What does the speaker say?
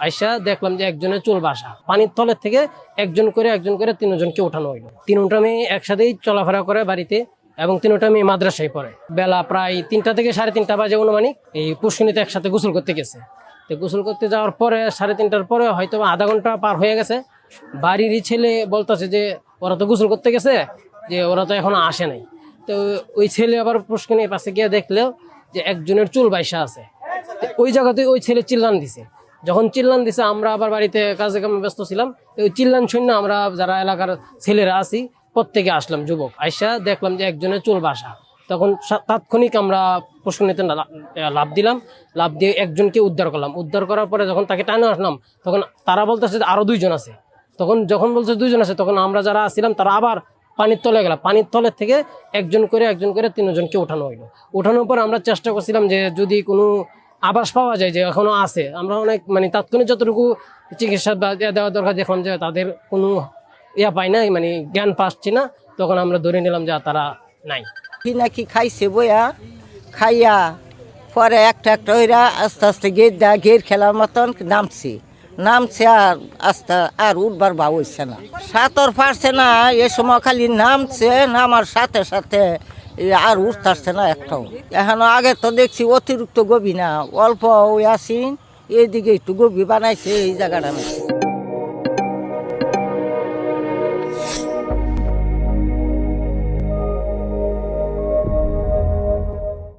আইসা দেখলাম যে একজনের চুল বাসা, পানির তলের থেকে একজন করে তিনজনকে ওঠানো হইলো। তিনটা মেয়ে একসাথেই চলাফেরা করে বাড়িতে এবং তিনটা মেয়ে মাদ্রাসায় পড়ে। বেলা প্রায় 3টা থেকে 3:30 বাজে অনুমানিক এই পুষ্করিণীতে একসাথে গোসল করতে গেছে। তো গোসল করতে যাওয়ার পরে 3:30টার পরে হয়তো আধা ঘন্টা পার হয়ে গেছে। বাড়িরই ছেলে বলতেছে যে ওরা তো গোসল করতে গেছে, যে ওরা তো এখনো আসে নাই। তো ওই ছেলে আবার পুষ্করিণীর পাশে গিয়ে দেখলেও যে একজনের চুল বাইসা আছে। ওই জায়গাতে ওই ছেলে চিল্লান দিছে। যখন চিল্লান দিছে আমরা আবার বাড়িতে কাজে কামে ব্যস্ত ছিলাম। ওই চিল্লান শুনে আমরা যারা এলাকার ছেলেরা আছি প্রত্যেকে আসলাম, যুবক আইসা দেখলাম যে একজনের চুল বাসা। তখন তাৎক্ষণিক আমরা পুষ্করিণীতে লাফ দিলাম, লাফ দিয়ে একজনকে উদ্ধার করলাম। উদ্ধার করার পরে যখন তাকে টানে আসলাম তখন তারা বলতেছে যে আরো 2জন আছে। যখন বলছে 2জন আছে তখন আমরা যারা আসছিলাম তারা আবার পানির তলে গেলাম। পানির তলের থেকে একজন করে তিনজনকে ওঠানো হইলো। ওঠানোর পর আমরা চেষ্টা করছিলাম যে যদি কোনো আভাস পাওয়া যায় যে এখনো আছে, আমরা অনেক তাৎক্ষণিক যতটুকু চিকিৎসা দেওয়া দরকার দেখলাম যে তাদের কোনো পাই নাই, জ্ঞান পাচ্ছি না। তখন আমরা ধরে নিলাম যে তারা নাই। কি নাকি খাইছে বইয়া খাইয়া পরে একটা হইরা আস্তে আস্তে গের খেলার মতন নামছে আর আস্তে আর উঠবার বা হইছে না, সাঁতর পারছে না। এ সময় খালি নামছে, নামার সাথে সাথে আর উঠতে আসছে না একটাও। এখন আগে তো দেখছি অতিরিক্ত গভীর না, অল্প ওই আসিন, এইদিকে একটু গভীর বানাইছে এই জায়গাটা।